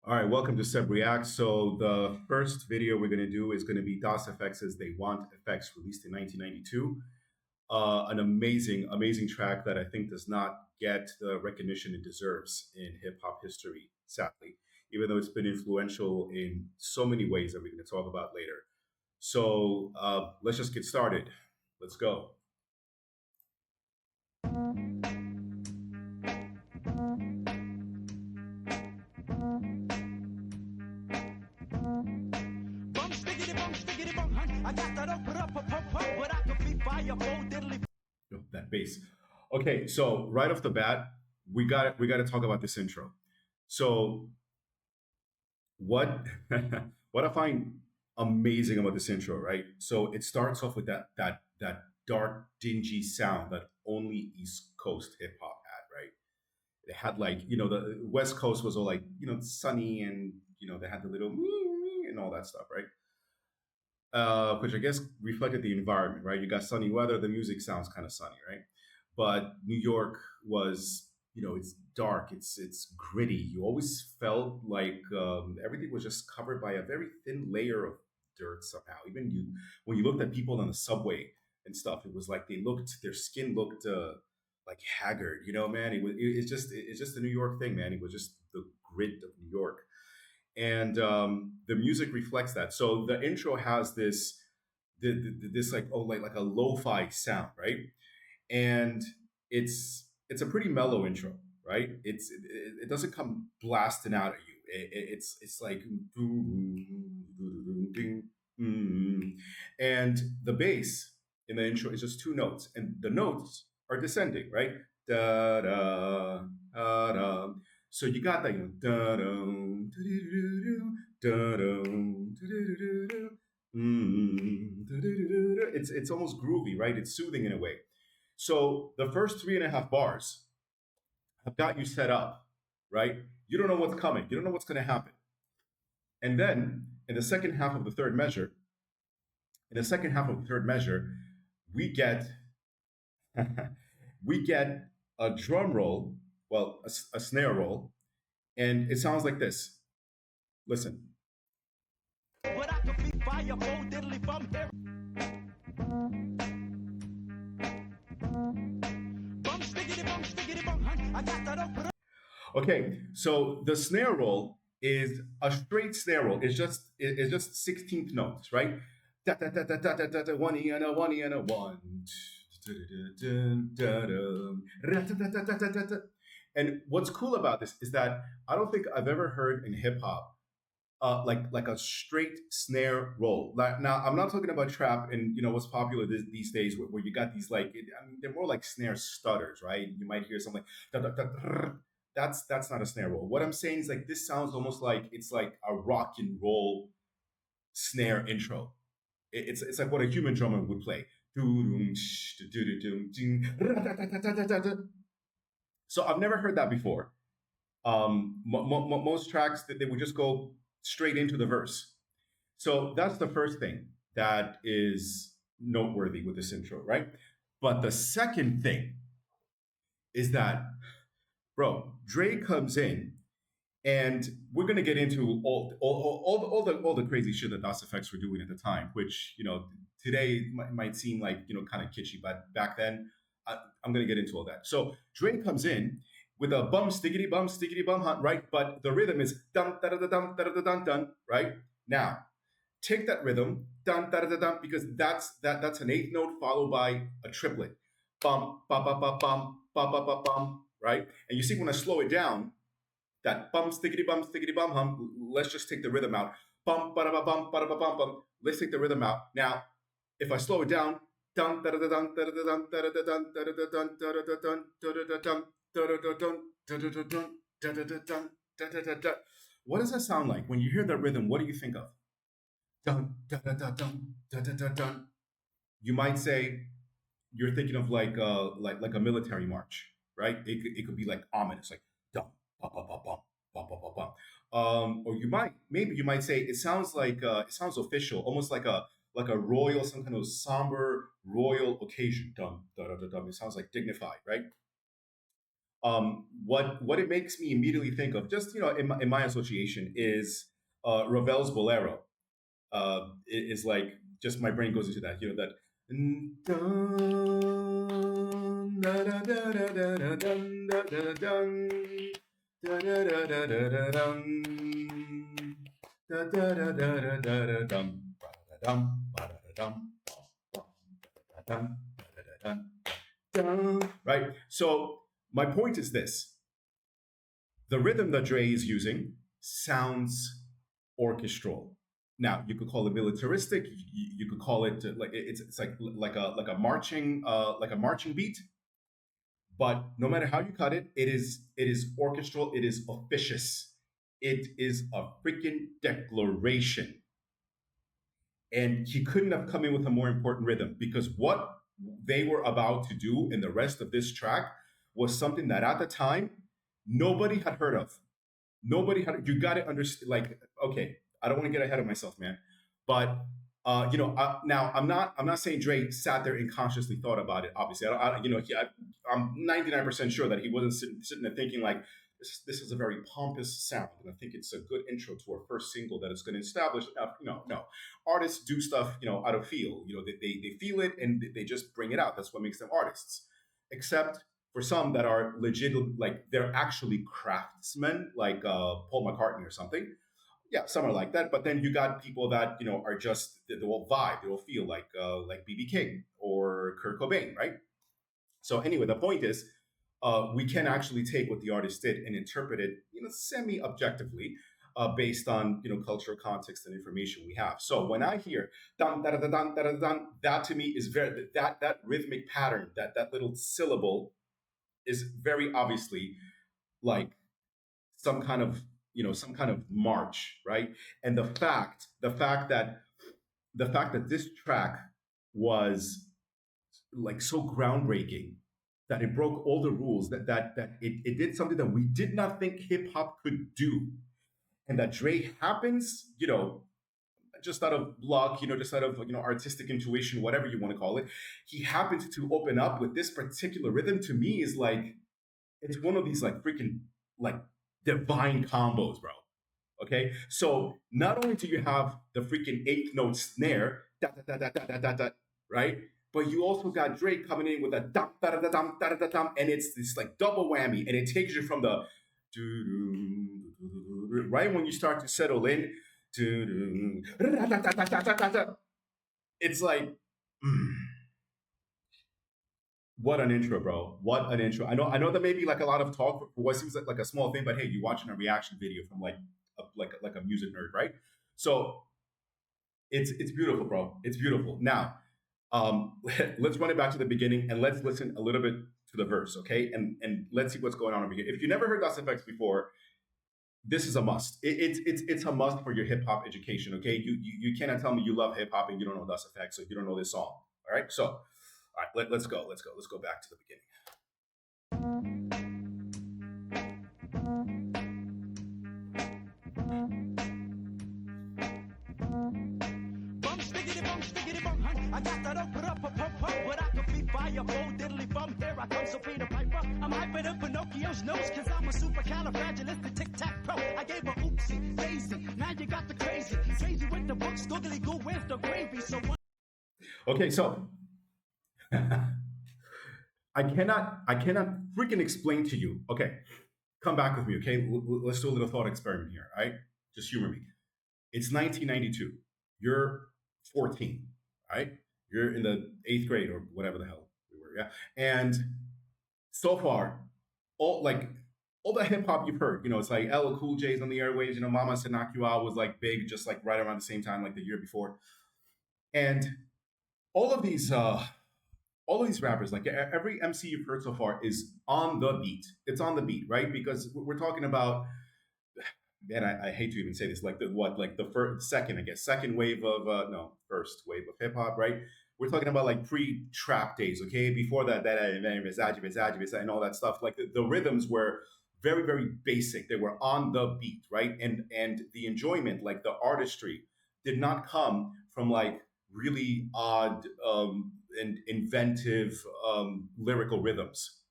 All right, welcome to Seb React. So the first video we're going to do is going to be DOS FX's They Want FX, released in 1992. An amazing, amazing track that I think does not get the recognition it deserves in hip hop history, sadly, even though it's been influential in so many ways that we're going to talk about later. So let's just get started. Let's go. That bass. Okay, so right off the bat, we got to talk about this intro. So what what I find amazing about this intro, right? So it starts off with that dark, dingy sound that only East Coast hip hop had, right? It had like, the West Coast was all like, sunny, and they had the little and all that stuff, right? Which I guess reflected the environment, right? You got sunny weather, the music sounds kind of sunny, right? But New York was, it's dark, it's gritty. You always felt like everything was just covered by a very thin layer of dirt somehow. Even when you looked at people on the subway and stuff, it was like their skin looked like haggard. Man, it's just the New York thing, man. It was just the grit of New York, and the music reflects that. So the intro has this like, like a lo-fi sound, right? And it's a pretty mellow intro, right? It doesn't come blasting out at you. It's like, and the bass in the intro is just two notes, and the notes are descending, right? Da da da da. So you got that, da da da da. It's almost groovy, right? It's soothing in a way. So the first three and a half bars have got you set up, right? You don't know what's coming. You don't know what's going to happen. And then in the second half of the third measure, we get we get a drum roll, well, a snare roll, and it sounds like this. Listen. Okay, so the snare roll is a straight snare roll. It's just 16th notes, right? Da da da da da da da da, one and a one and a one. And what's cool about this is that I don't think I've ever heard in hip hop like a straight snare roll. Like, now, I'm not talking about trap and what's popular these days, where you got these like, I mean, they're more like snare stutters, right? You might hear something like da, da, da, that's not a snare roll. What I'm saying is, like, this sounds almost like it's like a rock and roll snare intro. It's like what a human drummer would play. So I've never heard that before. Most tracks that they would just go straight into the verse. So that's the first thing that is noteworthy with this intro, right? But the second thing is that, bro, Dre comes in, and we're gonna get into all the crazy shit that DOS Effects were doing at the time, which today might seem like kind of kitschy, but back then I'm gonna get into all that. So Dre comes in with a stickity bum hunt, right? But the rhythm is dum da da da dum da da da dum dum, right? Now take that rhythm, dum da da da dum, because that's an eighth note followed by a triplet, bum ba ba ba bum ba ba ba bum, right? And you see when I slow it down, that stickity bum hum. Let's just take the rhythm out. Bum ba da ba bum ba da ba bum bum. Let's take the rhythm out. Now, if I slow it down, dun da da da dun da da da dun da da da dun da da da dun da da da dun da da da dun da da da dun da da da dun da da da dun da da da da. What does that sound like when you hear that rhythm? What do you think of? Dun da da da dun da da da dun. You might say you're thinking of like a military march, right? It could be like ominous, like dum ba ba ba bum ba ba ba bum. Or maybe you might say it sounds official, almost like a royal, some kind of somber royal occasion. Dum da da da dum. It sounds like dignified, right? what it makes me immediately think of, just in my association, is Ravel's Bolero. Is like, just my brain goes into that, that dun, da, da, da, da, da, da, dun, da, da, dun, da, da, da, da, da, da, dun, da, da, da, da, da, da, da, dum, ba, da, dum, ba, da, dum, ba, da, dum, ba, da, dum, dun. Right? So my point is this: the rhythm that Dre is using sounds orchestral. Now, you could call it militaristic. You could call it like it's like a marching beat. But no matter how you cut it, it is orchestral. It is officious. It is a freaking declaration. And he couldn't have come in with a more important rhythm, because what they were about to do in the rest of this track was something that at the time nobody had heard of. Nobody had. You got to understand. Like, okay, I don't want to get ahead of myself, man. But now I'm not saying Dre sat there and consciously thought about it. Obviously, I'm 99% sure that he wasn't sitting there thinking like, this is a very pompous sound, and I think it's a good intro to our first single that is going to establish. No. Artists do stuff, out of feel. They feel it and they just bring it out. That's what makes them artists. Except for some that are legit, like they're actually craftsmen, like Paul McCartney or something. Yeah, some are like that. But then you got people that are just, they will vibe, they will feel like BB King or Kurt Cobain, right? So anyway, the point is, we can actually take what the artist did and interpret it, semi-objectively, based on cultural context and information we have. So when I hear dun da da da dun da da dun, that to me is very, that rhythmic pattern, that little syllable is very obviously like some kind of march, right? And the fact that this track was like so groundbreaking, that it broke all the rules, that it did something that we did not think hip hop could do, and that Dre happens, just out of luck, just out of artistic intuition, whatever you want to call it, he happens to open up with this particular rhythm. To me, is like, it's one of these like freaking like divine combos, bro. Okay, so not only do you have the freaking eighth note snare, da da da da da da da, da, right? But you also got Drake coming in with a dum da da da dum da da da dum, and it's this like double whammy, and it takes you from the right when you start to settle in, it's like, what an intro, bro! What an intro! I know that may be like a lot of talk for what seems like a small thing, but hey, you're watching a reaction video from like a music nerd, right? So it's beautiful, bro. It's beautiful. Now, let's run it back to the beginning and let's listen a little bit to the verse, okay? And let's see what's going on over here. If you never heard Das FX before, this is a must. It's a must for your hip hop education, okay? You cannot tell me you love hip hop and you don't know Das FX, so you don't know this song. All right, so all right, let's go back to the beginning. I got that open up a pump, but I can be fireball, diddly bum. Here I come, so Peter Piper. I'm hyper than Pinocchio's nose, cause I'm a supercalifragilistic tic-tac-pro. I gave a oopsie, daisy, now you got the crazy. Crazy with the books, googly goo, where's the gravy? So okay, so I cannot freaking explain to you. Okay, come back with me, okay? Let's do a little thought experiment here, all right? Just humor me. It's 1992. You're 14, right? You're in the 8th grade or whatever the hell we were, yeah? And so far, all the hip hop you've heard, it's like LL Cool J's on the airwaves, Mama Said Knock You Out was like big, just like right around the same time, like the year before. And all of these rappers, like every MC you've heard so far is on the beat. It's on the beat, right? Because we're talking about, man, I hate to even say this, like the first, second wave of first wave of hip hop, right? We're talking about like pre-trap days, okay? Before that and all that stuff. Like the rhythms were very, very basic. They were on the beat, right? And the enjoyment, like the artistry, did not come from like really odd and inventive lyrical rhythms,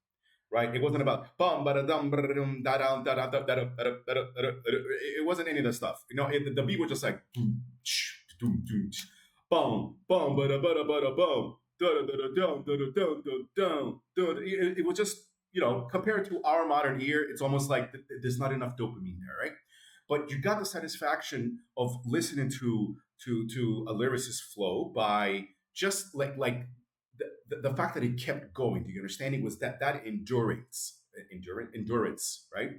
right? It wasn't about bum ba da dum ba da dum da da da da da da da da da. It wasn't any of that stuff. The beat was just like boom, boom, boom, bum bum ba da ba da ba da bum. It was just, compared to our modern ear, it's almost like there's not enough dopamine there, right? But you got the satisfaction of listening to a lyricist flow by just like the fact that it kept going. The understanding was that endurance, right?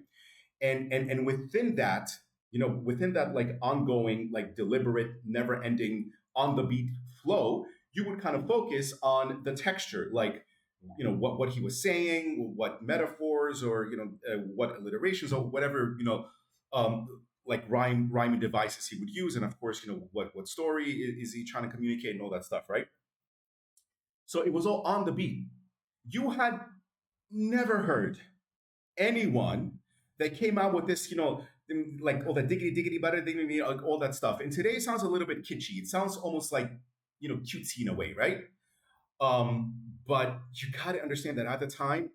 And within that like ongoing, like deliberate, never ending on the beat flow, you would kind of focus on the texture, like what he was saying, what metaphors, or what alliterations or whatever, um like rhyming devices he would use, and of course, what story is he trying to communicate and all that stuff, right? So it was all on the beat. You had never heard anyone that came out with this, like all that diggity diggity butter diggity, like all that stuff. And today it sounds a little bit kitschy. It sounds almost like cutesy in a way, right? But you got to understand that at the time,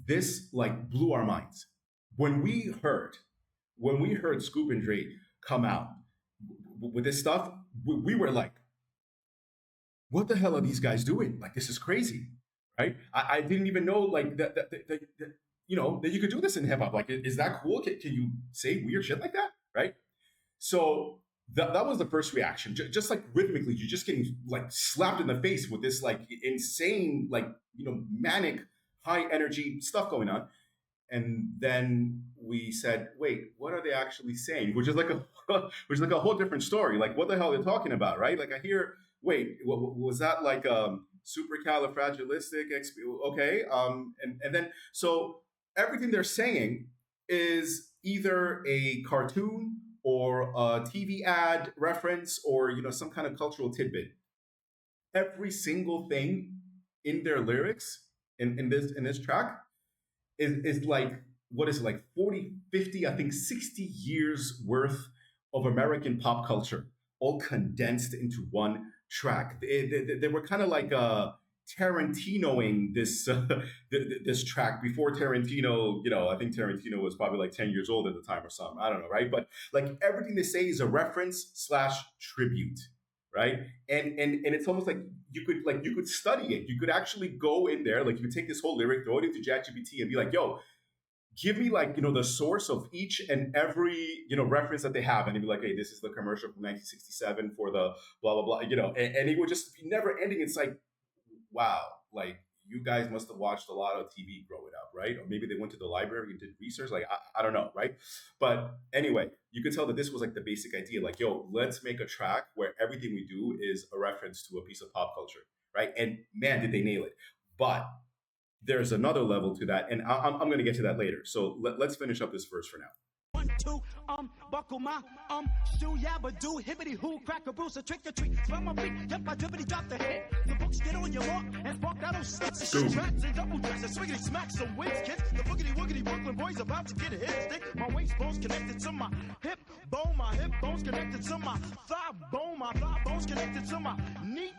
this like blew our minds when we heard Scoop and Dre come out with this stuff. We were like, what the hell are these guys doing? Like, this is crazy, right? I didn't even know like that you could do this in hip hop. Like, is that cool? Can you say weird shit like that, right? So that was the first reaction. Just like rhythmically, you're just getting like slapped in the face with this like insane, like manic, high energy stuff going on. And then we said, wait, what are they actually saying? Which is like a which is like a whole different story. Like, what the hell are they talking about, right? Like, I hear, wait, was that like supercalifragilistic? Okay, and then so everything they're saying is either a cartoon or a TV ad reference, or some kind of cultural tidbit. Every single thing in their lyrics in this track is like, what is it, like 40, 50, I think 60 years worth of American pop culture, all condensed into one track. They were kind of like Tarantinoing this track before Tarantino. I think Tarantino was probably like 10 years old at the time or something. I don't know, right? But like everything they say is a reference slash tribute, right? And it's almost like you could study it. You could actually go in there, like you could take this whole lyric, throw it into ChatGPT, and be like, yo, give me like the source of each and every reference that they have, and it'd be like, hey, this is the commercial from 1967 for the blah blah blah, and it would just be never ending. It's like, wow, like you guys must have watched a lot of TV growing up, right? Or maybe they went to the library and did research. Like, I don't know, right? But anyway, you could tell that this was like the basic idea. Like, yo, let's make a track where everything we do is a reference to a piece of pop culture, right? And man, did they nail it. But there's another level to that, and I'm going to get to that later. So let's finish up this verse for now. 1, 2, buckle my, shoe, yabba do, hibbity hoo, crack a bruise, a trick or treat, smell my feet, yep, I dribbity drop the head, the books get on your walk, and spark that old six, tracks and double tracks, and swiggity smack some wings, kids, the boogity woogity Brooklyn boys about to get a hit stick, my waist bones connected to my hip bones connected to my thigh bones connected to my knee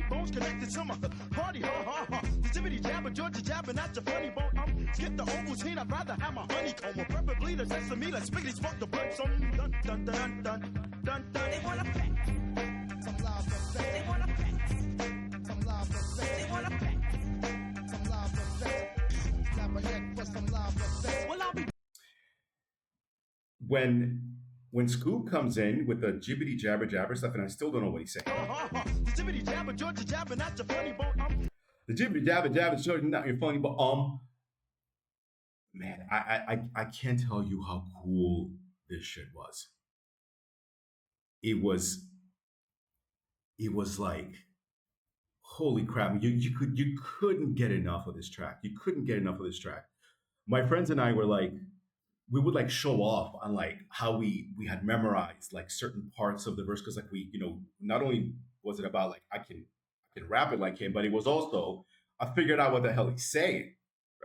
bones connected to my party, ha ha ha, the jibbity jabber, Georgia jabbing at your funny bone, skip the Ovaltine, I'd rather have my honeycomb, or preferably the sesame, let's spiggity spark the blood, some dun dun dun dun dun dun, they wanna pack, some love for sex, they wanna pack, some love for sex, they wanna pack, some love for sex, slap a head for some love for sex, well I'll be... When Scoop comes in with the jibbity jabber jabber stuff, and I still don't know what he's saying. The jibbity jabber, Georgia jabber, not your funny bone. The jibbity jabber jabber, Georgia, not your funny bone. Man, I can't tell you how cool this shit was. It was like, holy crap! You couldn't get enough of this track. You couldn't get enough of this track. My friends and I were like, we would like show off on like how we had memorized like certain parts of the verse, because like we not only was it about like I can rap it like him, but it was also I figured out what the hell he's saying,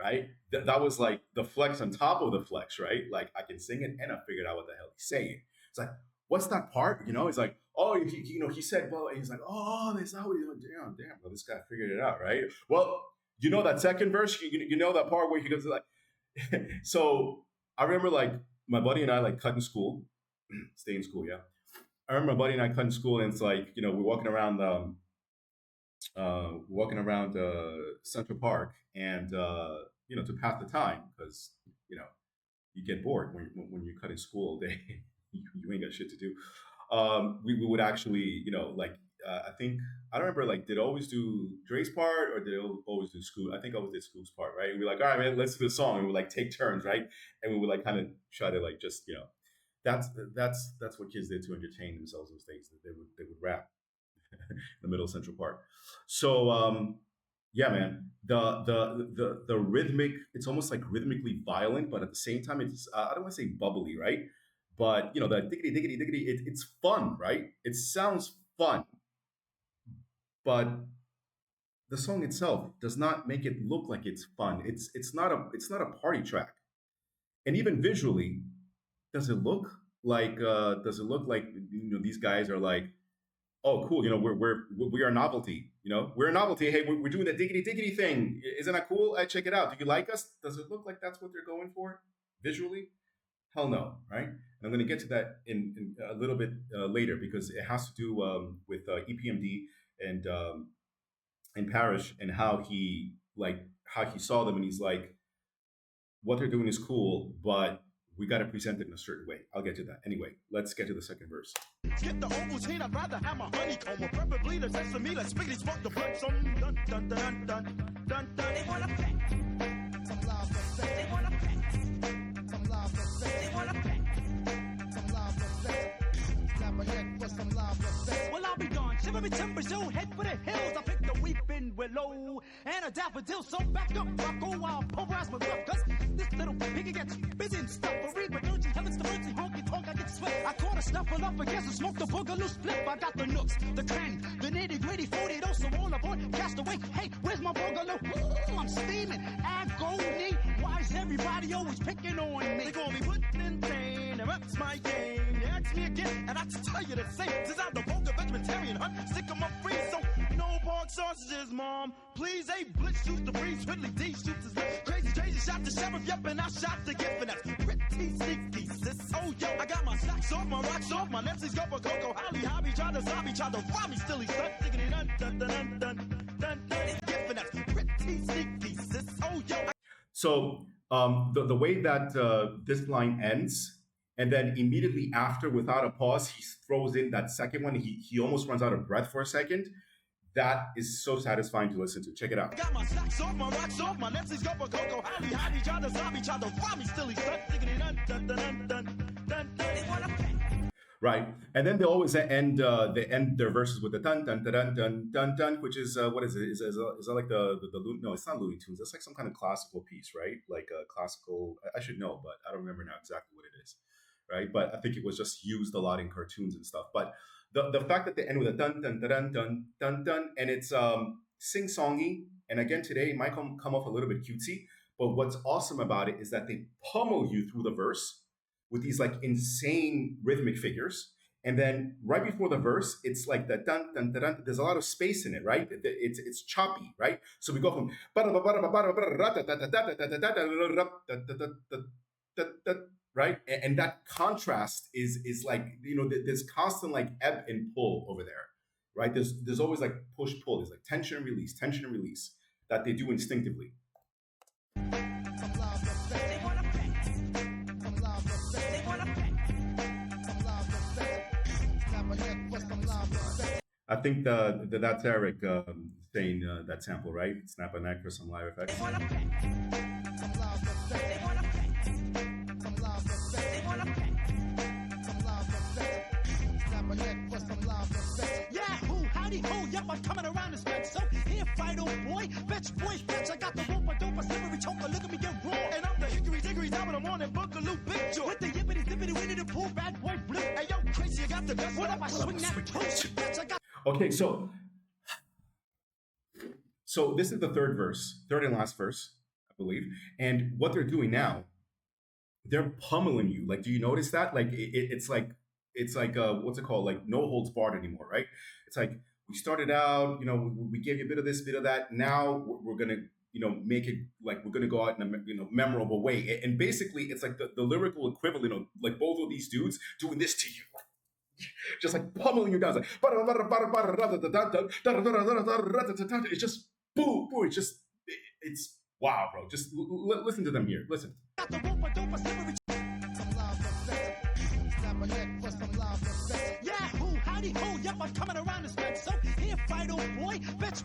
right? That was like the flex on top of the flex, right? Like I can sing it and I figured out what the hell he's saying. It's like, what's that part? It's like, oh, he said, well, and he's like, oh, that's not what he's doing. Damn, well, this guy figured it out, right? Well, You know that second verse. You know that part where he goes like. So I remember like my buddy and I like cut in school, stay in school. Yeah, I remember my buddy and I cut in school, and it's like we're walking around Central Park, and to pass the time because you know you get bored when you cut in school all day. You ain't got shit to do. We would actually, like I think I don't remember like did I always do Dre's part or did I always do Scoot? I think I always did Scoot's part, right? We're like, all right, man, let's do the song, and we would like take turns, right? And we would like kind of try to like just that's that's what kids did to entertain themselves those days. That they would rap in the middle of Central Park. So yeah, man, the rhythmic, it's almost like rhythmically violent, but at the same time, it's I don't want to say bubbly, right? But the diggity diggity diggity, it's fun, right? It sounds fun, but the song itself does not make it look like it's fun. It's not a party track, and even visually, does it look like these guys are like, oh cool, we are novelty, we're a novelty. Hey, we're doing the diggity diggity thing. Isn't that cool? Check it out. Do you like us? Does it look like that's what they're going for visually? Hell no, right? And I'm going to get to that in a little bit later because it has to do with EPMD and Parrish and how he saw them, and he's like, what they're doing is cool, but we got to present it in a certain way. I'll get to that. Anyway, let's get to the second verse. Skip the Ovaltine, I'd rather have my honeycomb, or preferably the sesame, let's spiggity smoke the blood. Some dun dun dun dun dun dun. They wanna pay. Some love for sex. They wanna pay. Some love for sex. They wanna pay. Some love for sex. Snap a head for some love for sex. Well, I'll be gone. Shiver me timbers, yo, head for the hills. I picked a weeping willow and a daffodil. So back up, Rocco, while pulverize my rough. Cause this little piggy gets busy and stuff. But read my dirty heavens to mercy, honky tonk, I get sweat. I caught a snuffle up against and smoke the boogaloo split. I got the nooks, the cran, the nitty gritty 40 so all aboard, cast away. Hey, where's my boogaloo? Ooh, I'm steaming, agony. Why is everybody always picking on me? They call me putting in pain, and that's my game. They ask me again, and I just tell you the same. Since I'm the vulgar vegetarian hunt, stick 'em up free, so no pork sausages, mom. Please, a blitz shoots the breeze, Whitley D shoots his lip. Crazy shot the sheriff, yep, and I shot the gift, and that's pretty sneaky, sis. Oh, yo, I got my socks off, my rocks off, my Nepsi's go for Coco, Holly, Hobby, try to zombie, try to rob me, still he's stuck, diggity dun dun dun dun dun dun dun, gift, and that's pretty sneaky, sis. Oh, yo. So, the way that this line ends, and then immediately after, without a pause, he throws in that second one. He almost runs out of breath for a second. That is so satisfying to listen to. Check it out. I got my socks off, my rocks off, my Nepsi's go for Coco, Holly, Hobby, try to zombie, try to rob me, still he's stuck, diggity dun dun dun dun dun dun dun. Right, and then they always end their verses with the dun dun dun dun dun dun dun, which is what is it? Is that like the no? It's not Looney Tunes. That's like some kind of classical piece, right? Like a classical. I should know, but I don't remember now exactly what it is, right? But I think it was just used a lot in cartoons and stuff. But the fact that they end with a dun dun dun dun dun dun dun, and it's sing songy, and again today it might come off a little bit cutesy, but what's awesome about it is that they pummel you through the verse with these like insane rhythmic figures. And then right before the verse, it's like the dun dun dun dun. There's a lot of space in it, right? It's choppy, right? So we go from right, and that contrast is like there's constant like ebb and pull over there, right? There's always like push pull. There's like tension and release that they do instinctively. I think that's Eric saying that sample, right? Snap a neck for some live effects. Yep, I'm coming around the stretch, so here, fight, old boy. Fetch, I got the rope, I don't, I slippery choker, look at me get raw. And I'm the hickory dickory, top of the morning, boogaloo, big joy. With the yippity dippity, we need to pull bad boy blue. Hey, yo, crazy, I got the best. What up, I swing that toast. I got. Okay, so this is the third and last verse, I believe. And what they're doing now, they're pummeling you. Like, do you notice that? Like, it's like what's it called? Like, no holds barred anymore, right? It's like, we started out, we gave you a bit of this, bit of that. Now we're going to make it like we're gonna go out in a memorable way. And basically, it's like the lyrical equivalent of like both of these dudes doing this to you, just like pummeling you down. It's like it's just boom, boom. It's wow, bro. Just listen to them here. Listen. Howdy ho, yep, I'm coming around this bitch. So here, fight, old boy, bitch.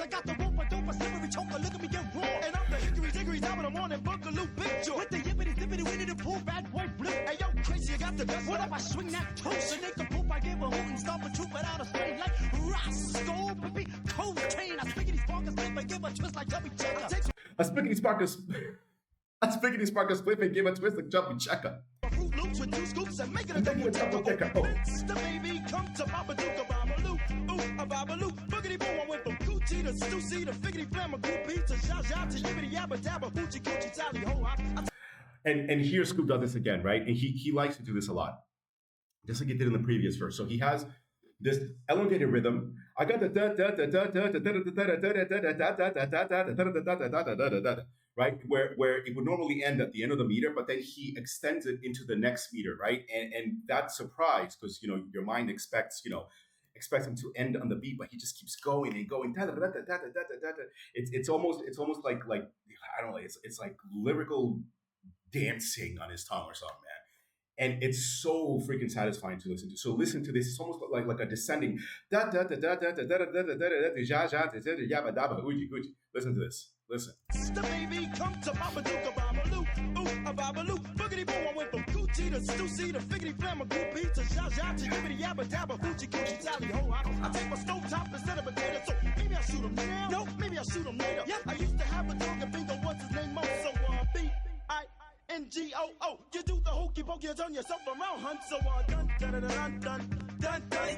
I got the rope, I don't delivery choker. Look at me get raw. And I'm the hickory dickory down on the morning boogaloo big joy. With the yippity dippity winnie the pool, bad boy blue. Hey yo, crazy, I got the best. What up? I swing that toast and make the poop. I give a hoot and stomp a troop without a straight like Roscoe, baby, cocaine. I spiggity sparkers flip and give a twist like Chubby Checker. I spiggity sparkers. I spiggity sparkers flip and give a twist like Chubby Checker. Fruit Loops with 2 scoops and make it a double checker. Oh. The baby come to Papa Duke, a babaloo, ooh, a babaloo, boogity boo. I went from Gucci to Stussy to Figgity Flam, a groupie to Zha to Yibbity Yabba Dabba, Hoochie Coochie Tally Ho. And here Scoop does this again, right? And he likes to do this a lot, just like he did in the previous verse. So he has this elongated rhythm. I got the right, where it would normally end at the end of the meter, but then he extends it into the next meter, right? And that's surprise because your mind expects him to end on the beat, but he just keeps going and going. It's almost like I don't know. It's like lyrical dancing on his tongue or something, man. And it's so freaking satisfying to listen to. So listen to this. It's almost like a descending. Listen to this. Listen. The baby come to Papa Duke, a babaloo, ooh, a babaloo, boogity boo. I went from Gucci to Stussy to Figgity Flam, a groupie to Zha to Yibbity Yabba Dabba, Hoochie Coochie Tally Ho. I take my stove top instead of a potato, so maybe I shoot him now. No, maybe I shoot him later. Yep, I used to have a dog and bingo. What's his name? Mo. So B-I-N-G-O-O. You do the hokey pokey, you turn yourself around, hun. So dun dun dun dun dun dun dun.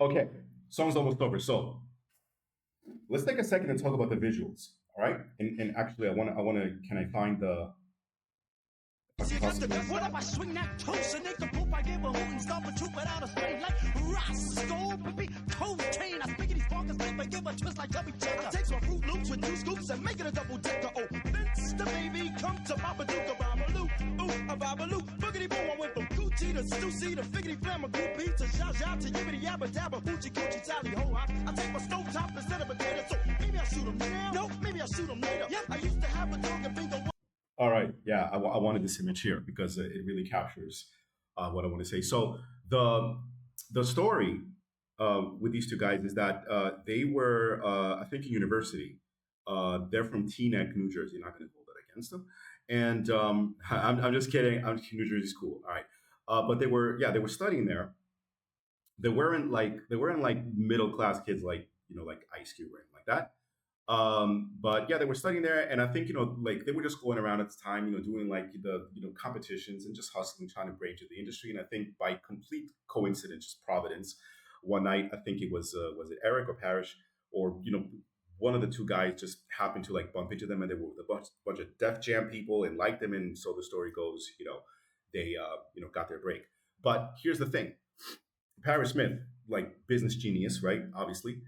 Okay, song's almost over. So let's take a second and talk about the visuals. All right, and actually, I wanna. Can I find the? What up? I swing that toast and make the poop. I give a hoot and stomp a troop without a straight like Roscoe, baby, cocaine. I spiggity sparkers flip and give a twist like Chubby Checker. I take my Fruit Loops with 2 scoops and make it a double decker. Oh, Vince the baby come to Papa Duke, a babaloo, ooh, a babaloo, boogity boo. I went from Gucci to Stussy to Figgity Flam, a groupie to Zha to Yibbity Yabba Dabba, Hoochie Coochie Tally Ho. I take my stove top instead of a potato, so maybe I shoot him now. No, maybe I shoot him later. Yep, I used to have a dog and bingo. All right, yeah, I wanted this image here because it really captures what I want to say. So the story with these two guys is that they were, I think, in university. They're from Teaneck, New Jersey. Not going to hold that against them. And I'm just kidding. New Jersey's cool. All right, but they were studying there. They weren't like middle class kids like like Ice Cube or anything like that. But yeah, they were studying there, and I think like they were just going around at the time, doing like the competitions and just hustling, trying to break into the industry. And I think by complete coincidence, just providence, one night I think it was it Eric or Parrish or one of the two guys just happened to like bump into them, and they were with a bunch of Def Jam people and liked them, and so the story goes, they got their break. But here's the thing, Parrish Smith, like business genius, right? Obviously.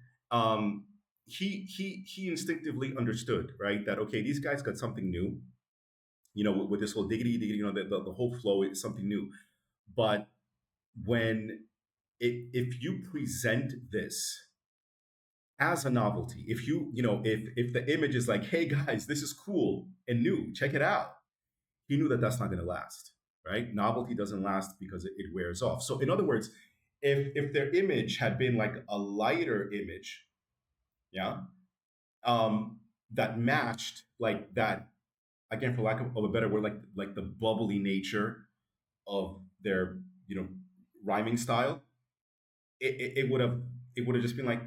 He instinctively understood, right, that okay, these guys got something new, with this whole diggity, the whole flow is something new. But if you present this as a novelty, if if the image is like, hey guys, this is cool and new, check it out, he knew that that's not going to last, right? Novelty doesn't last because it wears off. So in other words, if their image had been like a lighter image, yeah, that matched like that, again, for lack of a better word, like the bubbly nature of their rhyming style, it would have just been like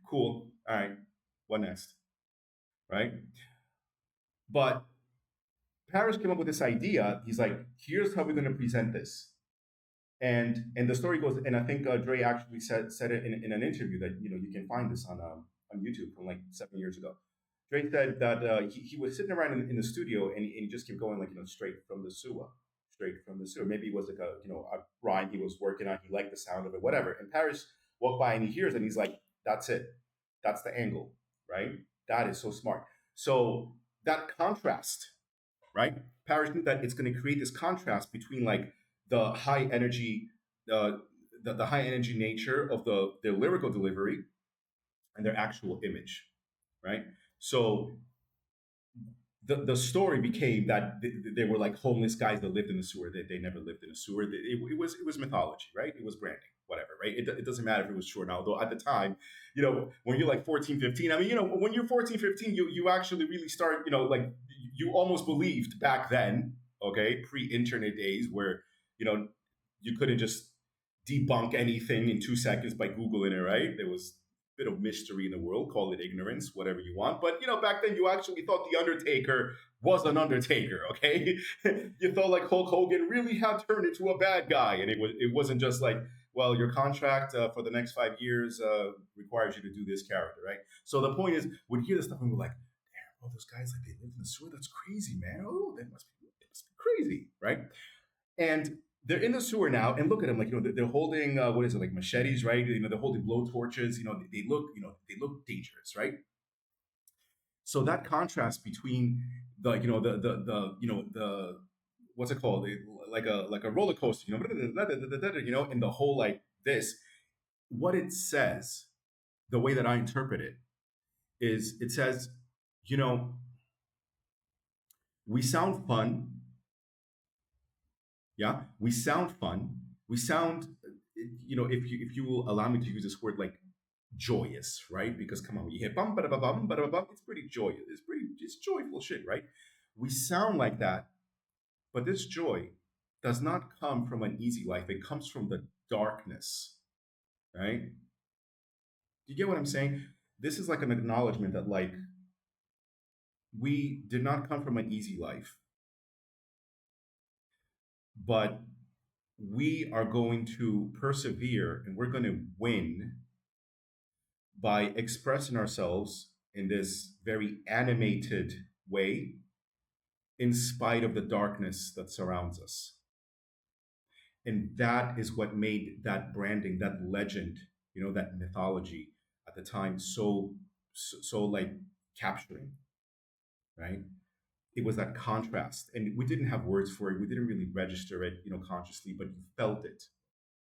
cool, all right, what next, right? But Paris came up with this idea. He's like, here's how we're going to present this. And the story goes, and I think Dre actually said it in an interview that you can find this on YouTube from like 7 years ago. Dre said that he was sitting around in the studio and he just kept going like straight from the sewer. Maybe it was like a rhyme he was working on. He liked the sound of it, whatever. And Paris walk by and he hears and he's like, that's it. That's the angle, right? That is so smart. So that contrast, right? Parrish knew that it's going to create this contrast between like the high energy, uh, the high energy nature of the lyrical delivery and their actual image, right? So the story became that they were like homeless guys that lived in the sewer. They never lived in a sewer. It was mythology, right? It was branding, whatever, right? It doesn't matter if it was true or not. Although at the time, when you're like 14, 15, I mean, when you're 14, 15, you actually really start, like you almost believed back then, okay, pre-internet days where, you know, you couldn't just debunk anything in 2 seconds by Googling it, right? There was bit of mystery in the world, call it ignorance, whatever you want. But back then you actually thought the Undertaker was an Undertaker, okay? You thought like Hulk Hogan really had turned into a bad guy, and it wasn't just like, well, your contract for the next 5 years requires you to do this character, right? So the point is, we'd hear this stuff and we're like, damn, all those guys like they lived in the sewer. That's crazy, man. Oh, that must be crazy, right? And they're in the sewer now, and look at them, like they're holding what is it, like machetes, right? They're holding blow torches. They look dangerous, right? So that contrast between the the what's it called, like a roller coaster, and the whole like this, what it says, the way that I interpret it is, it says, you know, we sound fun, yeah, we sound fun. We sound, if you will allow me to use this word, like joyous, right? Because come on, when you hit bum ba bum ba bum, it's pretty joyous. It's joyful shit, right? We sound like that, but this joy does not come from an easy life. It comes from the darkness, right? You get what I'm saying? This is like an acknowledgement that like we did not come from an easy life, but we are going to persevere and we're going to win by expressing ourselves in this very animated way in spite of the darkness that surrounds us. And that is what made that branding, that legend, that mythology at the time so like capturing, right? It was that contrast. And we didn't have words for it. We didn't really register it, consciously, but you felt it,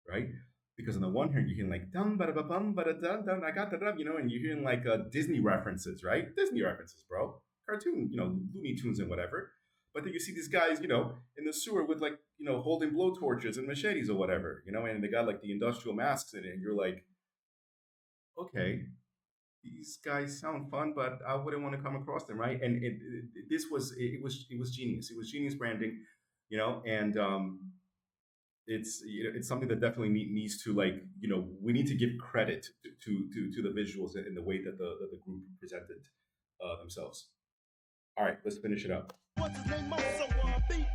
right? Because on the one hand, you're hearing like dum ba da bum ba da dum dum, I got the dum, and you're hearing like Disney references, right? Disney references, bro. Cartoon, Looney Tunes and whatever. But then you see these guys, in the sewer with like, holding blow torches and machetes or whatever, and they got like the industrial masks in it, and you're like, okay, these guys sound fun, but I wouldn't want to come across them, right? And it was genius. It was genius branding, and it's something that definitely needs to, like, we need to give credit to the visuals and the way that the group presented themselves. All right, let's finish it up. What's his name? So Bingoo.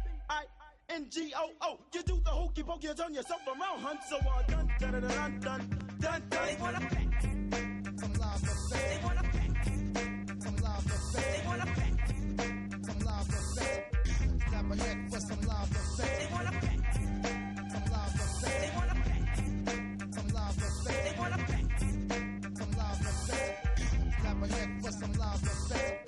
You do the hokey pokey, turn yourself around, hunt. So dun dun dun dun dun dun. They wanna pack some live effects. They wanna pack some live effects. They wanna pack some live effects. Clap a neck for some live effects. They wanna pack some live effects. They wanna pack some live effects. They wanna pack some live effects. Clap a neck for some live effects.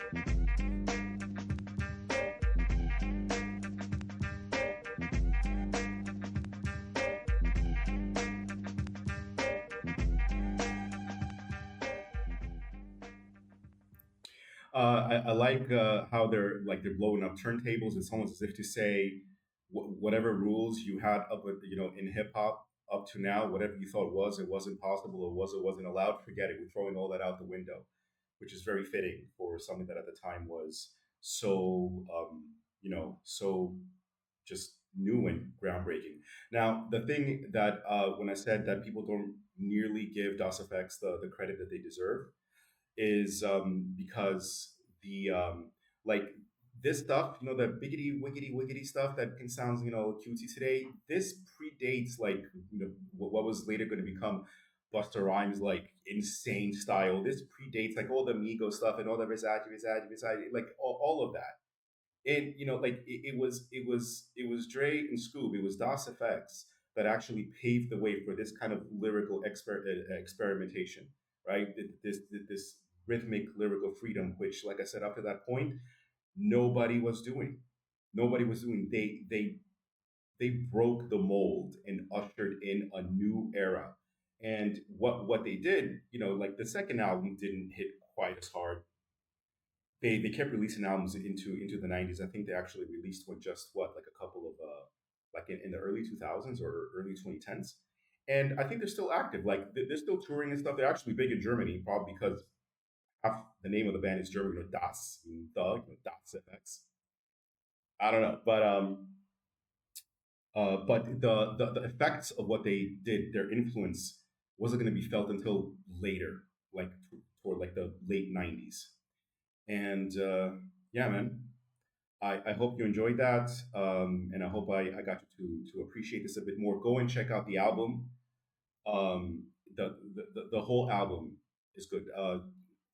I like how they're blowing up turntables. It's almost as if to say, whatever rules you had up with, in hip hop up to now, whatever you thought it wasn't possible, or wasn't allowed, forget it. We're throwing all that out the window, which is very fitting for something that at the time was so so just new and groundbreaking. Now, the thing that when I said that people don't nearly give DOS effects the credit that they deserve is because the like this stuff, the biggity wiggity wiggity stuff that can sound, cutesy today. This predates, like, what was later going to become Buster Rhymes, like, insane style. This predates like all the Migo stuff and all the Versace, like all of that. And like it was Dre and Scoob. It was DOS effects that actually paved the way for this kind of lyrical experimentation, right? This rhythmic lyrical freedom, which, like I said, up to that point, nobody was doing. Nobody was doing. They broke the mold and ushered in a new era. And what they did, like the second album didn't hit quite as hard. They kept releasing albums into the 90s. I think they actually released one just what like a couple of like in the early 2000s or early 2010s. And I think they're still active. Like they're still touring and stuff. They're actually big in Germany, probably because half the name of the band is German, Das, Das FX. I don't know, but the effects of what they did, their influence wasn't going to be felt until later, like toward like the late 90s. And yeah, man, I hope you enjoyed that. And I hope I got you to appreciate this a bit more. Go and check out the album. Um, the whole album is good.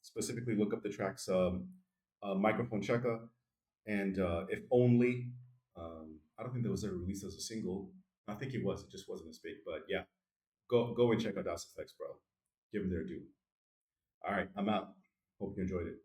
Specifically, look up the tracks Microphone Checker and If Only. I don't think that was ever released as a single. I think it was. It just wasn't as big. But yeah, go and check out Das Effects, bro. Give them their due. All right, I'm out. Hope you enjoyed it.